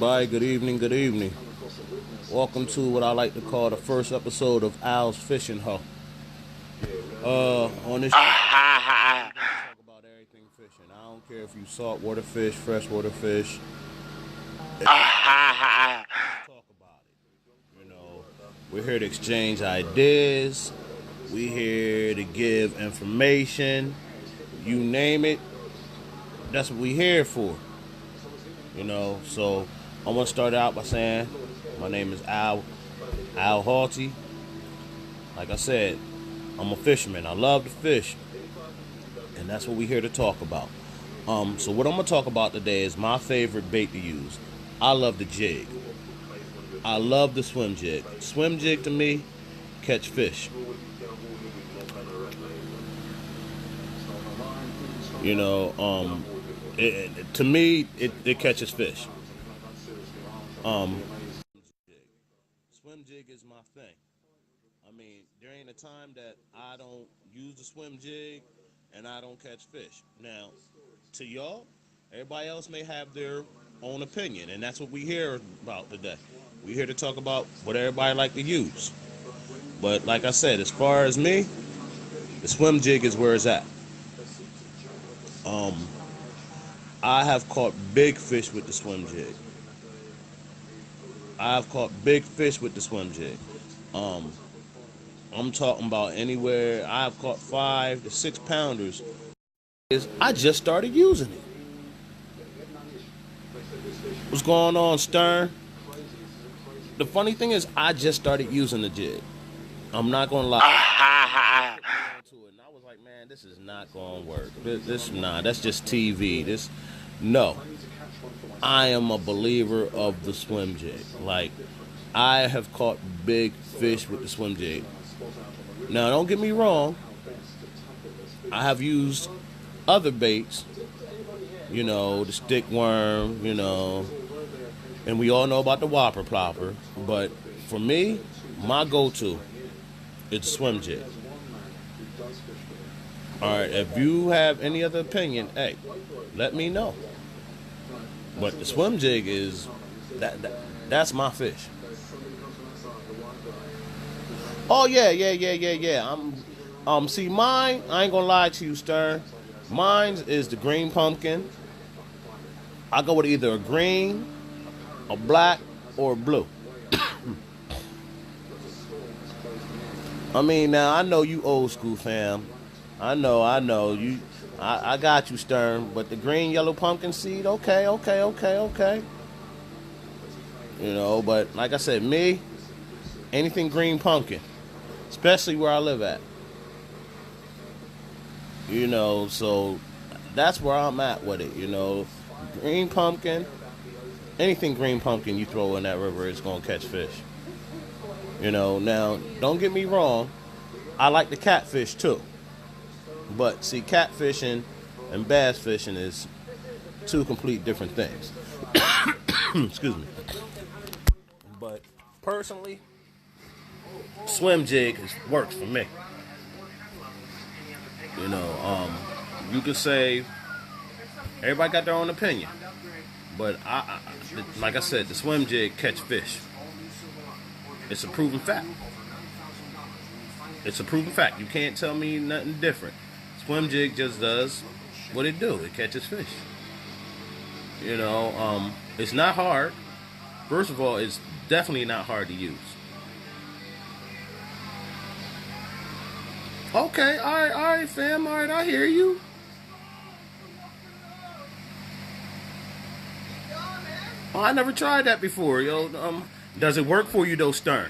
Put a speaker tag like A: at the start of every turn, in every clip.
A: everybody. Good evening, good evening. Welcome to what I like to call the first episode of Al's Fishing Hut. On this show, we talk about everything fishing. I don't care if you saltwater fish, freshwater fish. Talk about it. We're here to exchange ideas. We're here to give information. You name it. That's what we're here for. So I want to start out by saying my name is Al Halty. Like I said, I'm a fisherman. I love to fish, and that's what we're here to talk about. So what I'm gonna talk about today is my favorite bait to use. I love the jig. I love the swim jig. Swim jig to me, catch fish. To me, it catches fish. Swim jig is my thing. I mean, there ain't a time that I don't use the swim jig and I don't catch fish. Now, to y'all, everybody else may have their own opinion, and that's what we hear about today. We here to talk about what everybody like to use. But like I said, as far as me, the swim jig is where it's at. I have caught big fish with the swim jig. I've caught big fish with the swim jig. I'm talking about anywhere. I've caught 5 to 6 pounders. I just started using it. What's going on, Stern? The funny thing is, I just started using the jig. I'm not gonna lie. I was like, man, this is not gonna work. That's just TV. No. I am a believer of the swim jig. Like, I have caught big fish with the swim jig. Now, don't get me wrong. I have used other baits, the stick worm, and we all know about the whopper plopper. But for me, my go-to is the swim jig. All right, if you have any other opinion, hey, let me know. But the swim jig is that's my fish. Oh yeah. See, mine, I ain't gonna lie to you, Stern. Mine is the green pumpkin. I go with either a green, a black, or a blue. I mean, now I know you old school fam. I know you. I got you, Stern. But the green, yellow pumpkin seed, okay. But like I said, me, anything green pumpkin, especially where I live at. So that's where I'm at with it. Green pumpkin, anything green pumpkin you throw in that river is gonna catch fish. Now don't get me wrong, I like the catfish too. But see, catfishing and bass fishing is two complete different things. Excuse me. But personally, swim jig works for me. You could say everybody got their own opinion, but like I said, the swim jig catch fish. It's a proven fact. You can't tell me nothing different. Swim jig just does what it do. It catches fish. It's not hard. First of all, it's definitely not hard to use. Okay, all right, fam. All right, I hear you. Oh, I never tried that before, yo. Does it work for you though, Stern?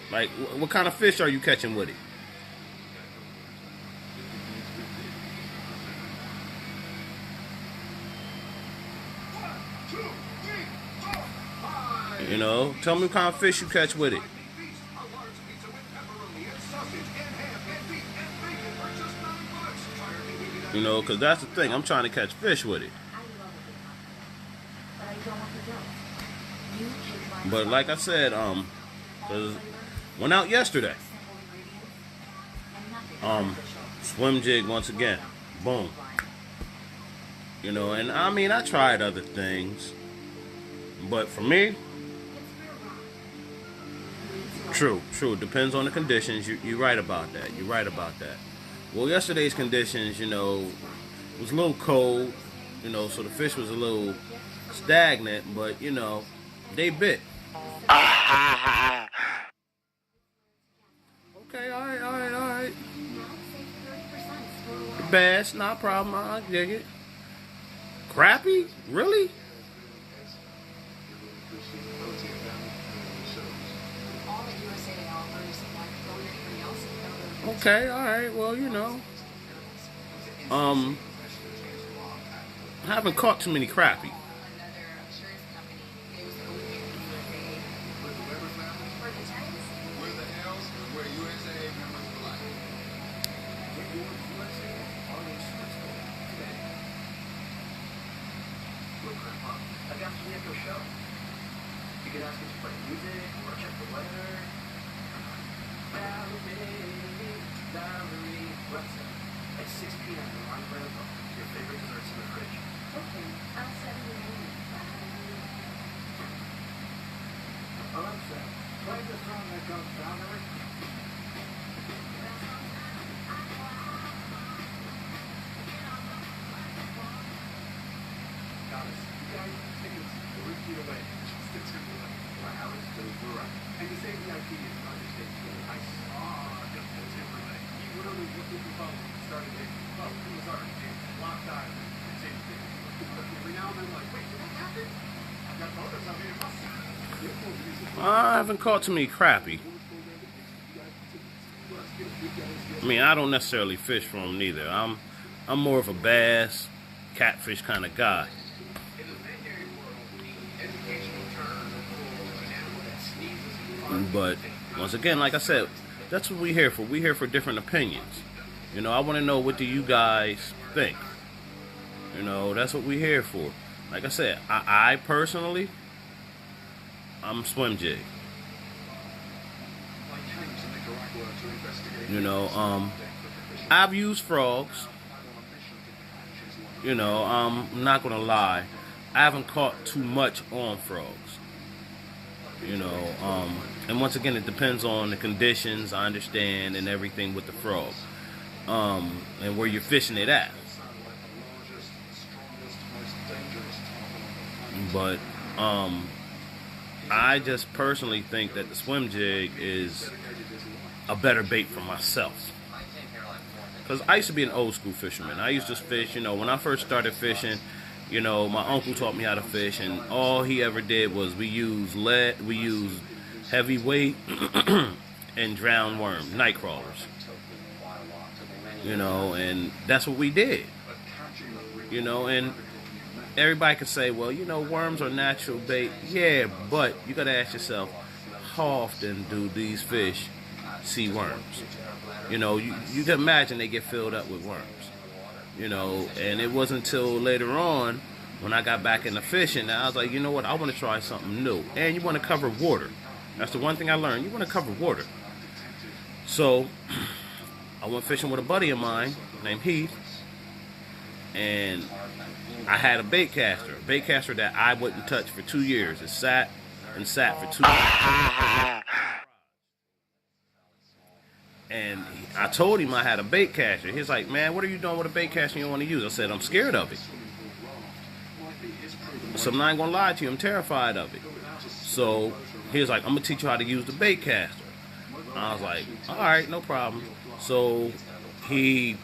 A: Like, what kind of fish are you catching with it? Tell me what kind of fish you catch with it. Because that's the thing. I'm trying to catch fish with it. But like I said, went out yesterday. Swim jig once again. Boom. And I mean, I tried other things. But for me, true. Depends on the conditions. You're right about that. You're right about that. Well, yesterday's conditions, was a little cold, so the fish was a little stagnant, but, they bit. Okay, all right. Bass, not a problem. I dig it. Crappie? Really? Okay, all right. Well, I haven't caught too many crappie.
B: You can ask us to play music or check the weather. Valerie, at 6 p.m. on Grandpa. Your favorite desserts in the fridge. Okay, I'll send you in. Alexa, play the song that goes Valerie. Thomas, you guys tickets 3 feet away. Just to my Alex goes right. And the same VIP is on the stage. I saw the Timberlake. He literally looked at the phone and started it. Oh, who was already locked eyes and same thing. Every now and then, like, wait, did that happen? I've got photos of it.
A: I haven't caught too many crappie. I mean, I don't necessarily fish for them neither. I'm more of a bass, catfish kind of guy. But once again, like I said, that's what we're here for. We're here for different opinions. I want to know, what do you guys think? That's what we're here for. Like I said, I personally, I'm swim jig. I've used frogs. I'm not gonna lie, I haven't caught too much on frogs. And once again, it depends on the conditions, I understand, and everything with the frog, and where you're fishing it at. But I just personally think that the swim jig is a better bait for myself. Because I used to be an old school fisherman. I used to fish, when I first started fishing, my uncle taught me how to fish, and all he ever did was we used heavy weight and drowned worms, night crawlers. And that's what we did. And everybody could say, well, worms are natural bait. Yeah, but you got to ask yourself, how often do these fish see worms? You can imagine they get filled up with worms. And it wasn't until later on when I got back into fishing that I was like, you know what, I want to try something new. And you want to cover water. That's the one thing I learned. You want to cover water. So I went fishing with a buddy of mine named Heath, and I had a bait caster that I wouldn't touch for 2 years. It sat for 2 years. And I told him I had a bait caster. He's like, man, what are you doing with a bait caster you don't want to use? I said, I'm scared of it. So I'm not going to lie to you, I'm terrified of it. So he was like, I'm going to teach you how to use the bait caster. I was like, all right, no problem. So I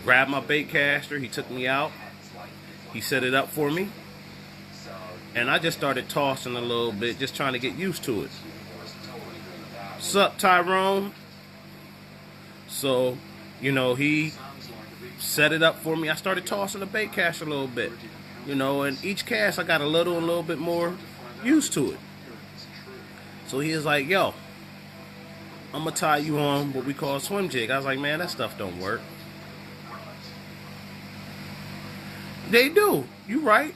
A: grabbed my bait caster. He took me out. He set it up for me. And I just started tossing a little bit, just trying to get used to it. Sup, Tyrone? So, he set it up for me. I started tossing the bait caster a little bit. And each cast I got a little bit more used to it. So he was like, yo, I'm going to tie you on what we call a swim jig. I was like, man, that stuff don't work. They do. You right.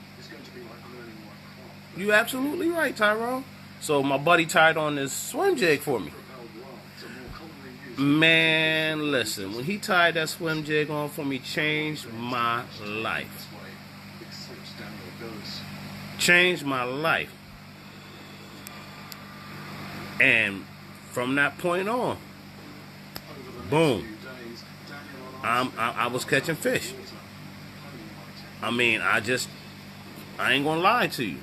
A: You absolutely right, Tyrone. So my buddy tied on this swim jig for me. Man, listen, when he tied that swim jig on for me, changed my life. changed my life. And from that point on, boom, I was catching fish. I mean, I ain't gonna lie to you.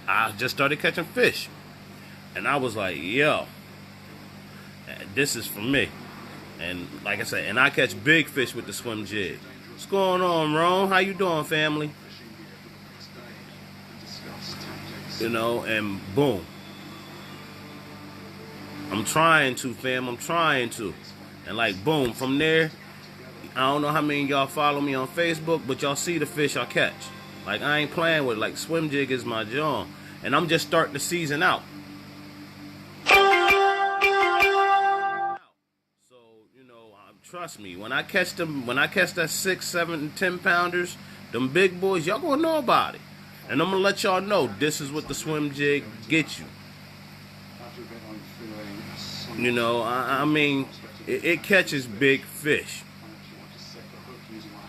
A: I just started catching fish. And I was like, yo, this is for me. And like I said, and I catch big fish with the swim jig. What's going on, Ron? How you doing, family? You know, and boom. I'm trying to, fam. I'm trying to. And like, boom, from there, I don't know how many of y'all follow me on Facebook, but y'all see the fish I catch. Like, I ain't playing with it. Like, swim jig is my job. And I'm just starting the season out. So, you know, trust me, when I catch that 6, 7, 10 pounders, them big boys, y'all gonna know about it. And I'm gonna let y'all know this is what the swim jig gets you. You know, I mean, it catches big fish.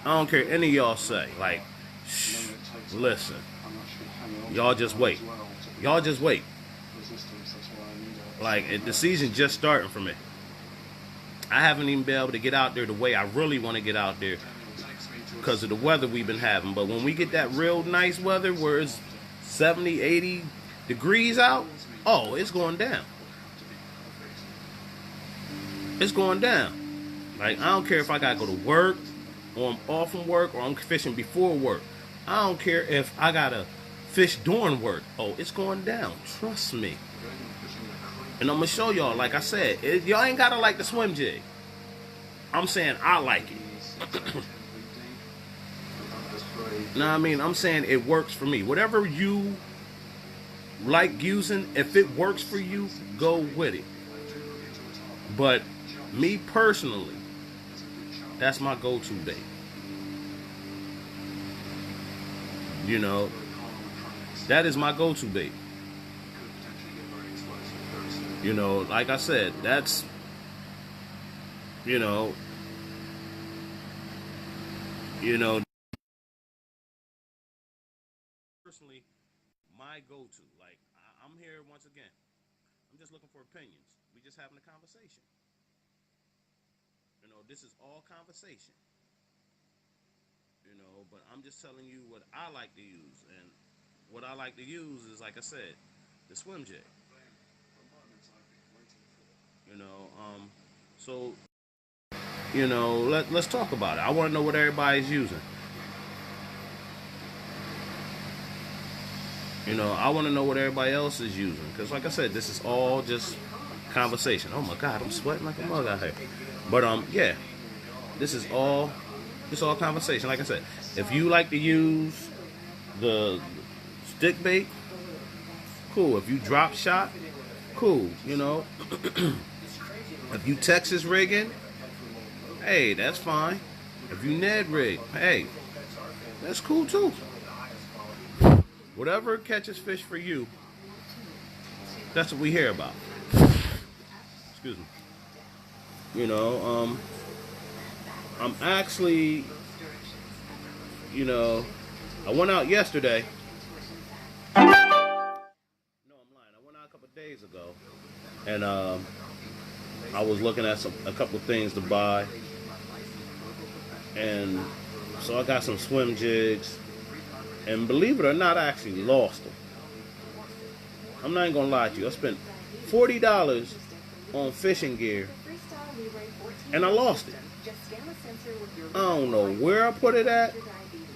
A: I don't care any of y'all say. Like, shh, listen. Y'all just wait. Y'all just wait. Like, the season just starting for me. I haven't even been able to get out there the way I really want to get out there because of the weather we've been having. But when we get that real nice weather where it's 70, 80 degrees out, oh, it's going down. It's going down. Like, I don't care if I got to go to work or I'm off from work or I'm fishing before work. I don't care if I got to fish during work. Oh, it's going down. Trust me. And I'm going to show y'all, like I said, y'all ain't got to like the swim jig. I'm saying I like it. Know what I mean? I'm saying it works for me. Whatever you like using, if it works for you, go with it. But me personally, that's my go-to bait. You know, that is my go-to bait. You know, like I said, that's, you know, personally, my go-to. Like, I'm here once again. I'm just looking for opinions. We just having a conversation. You know, this is all conversation. You know, but I'm just telling you what I like to use. And what I like to use is, like I said, the swim jig. You know, so, you know, let's talk about it. I want to know what everybody's using. You know, I want to know what everybody else is using. Because, like I said, this is all just conversation. Oh, my God, I'm sweating like a mug out here. But, yeah, this is all conversation. Like I said, if you like to use the stick bait, cool. If you drop shot, cool, you know. If you Texas rigging, hey, that's fine. If you Ned rig, hey, that's cool too. Whatever catches fish for you, that's what we hear about. Excuse me. You know, I'm actually, you know, I went out yesterday. No, I'm lying. I went out a couple days ago, and I was looking at a couple things to buy, and so I got some swim jigs, and believe it or not, I actually lost them. I'm not even gonna lie to you. I spent $40 on fishing gear, and I lost it. I don't know where I put it at.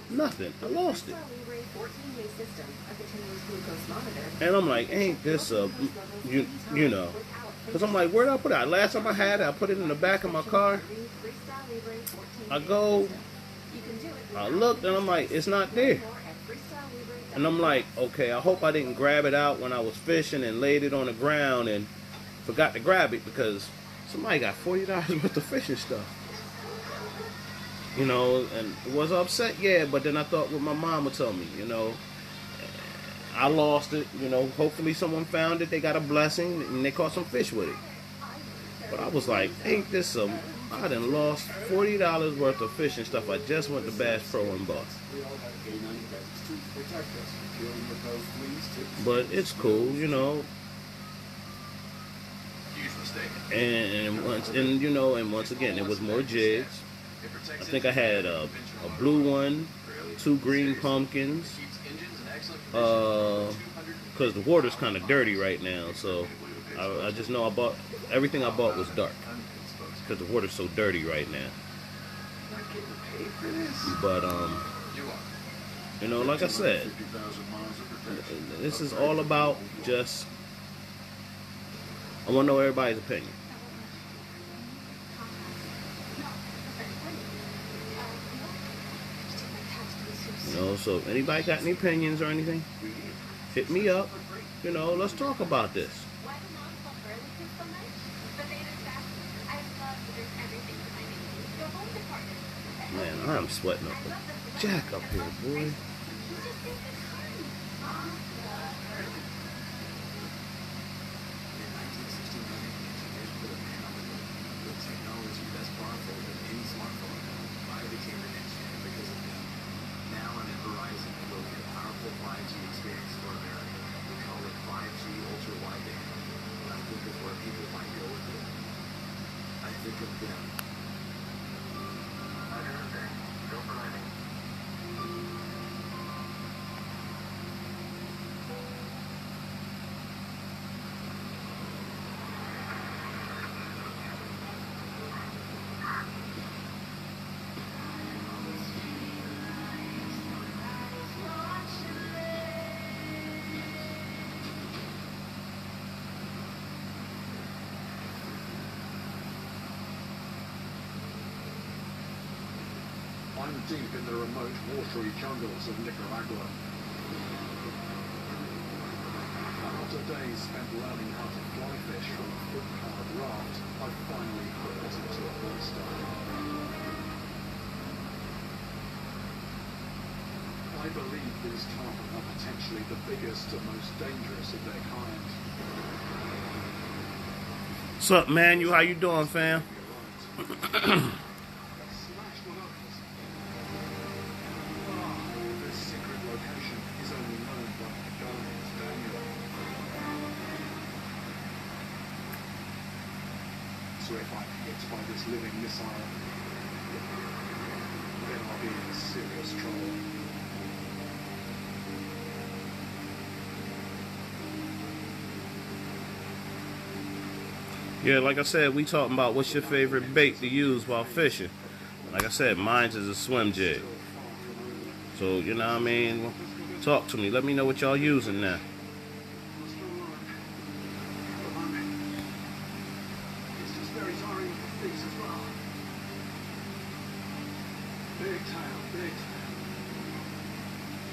A: Nothing. I lost it. And I'm like, ain't this a, you know. Because I'm like, where did I put it? Last time I had it, I put it in the back of my car. I looked, and I'm like, it's not there. And I'm like, okay, I hope I didn't grab it out when I was fishing and laid it on the ground and forgot to grab it because somebody got $40 worth of fishing stuff. You know, and was upset, yeah, but then I thought what my mom would tell me, you know. I lost it, you know, hopefully someone found it, they got a blessing, and they caught some fish with it. But I was like, ain't this a I done lost $40 worth of fishing stuff. I just went to Bass Pro and bought. But it's cool, you know. And once again, it was more jigs. I think I had a blue one, 2 green pumpkins. Because the water's kind of dirty right now, so I just know everything I bought was dark because the water's so dirty right now. But you know, like I said, this is all about just. I want to know everybody's opinion. You know, so if anybody got any opinions or anything, hit me up. You know, let's talk about this. Man, I'm sweating up the jack up here, boy.
B: I'm deep in the remote watery jungles of Nicaragua. After days spent learning how to fly fish from a foot-powered raft, I've finally hooked into a monster. I believe these tarpon are potentially the biggest and most dangerous of their kind.
A: What's up, man? How you doing, fam?
B: So if I'm hit by this living missile, then I'll be in serious trouble.
A: Yeah, like I said, we talking about what's your favorite bait to use while fishing. Like I said, mine is a swim jig. So, you know what I mean? Talk to me. Let me know what y'all using now.
B: Big tail, big tail.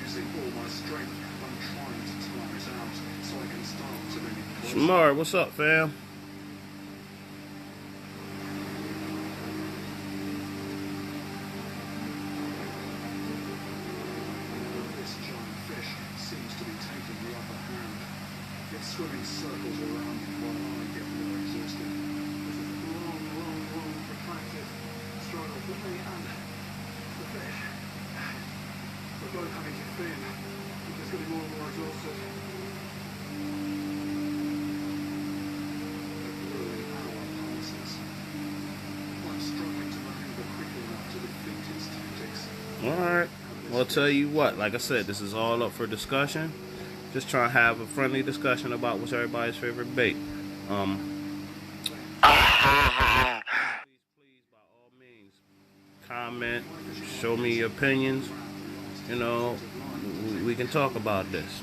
B: Using all my strength, I'm trying to tire it out so I can start to bring it closer.
A: Shamar, what's up, fam?
B: This giant fish seems to be taking the upper hand. It's swimming circles around me while I get more exhausted. This is a long, protracted struggle for me and the fish. We're both having to fin. We're just getting more and more exhausted. The grueling hour passes. I'm struggling to maneuver quickly enough to defeat its tactics.
A: Alright. Well, I'll tell you what. Like I said, this is all up for discussion. Just trying to have a friendly discussion about what's everybody's favorite bait. Please, by all means, comment, show me your opinions. You know, we can talk about this.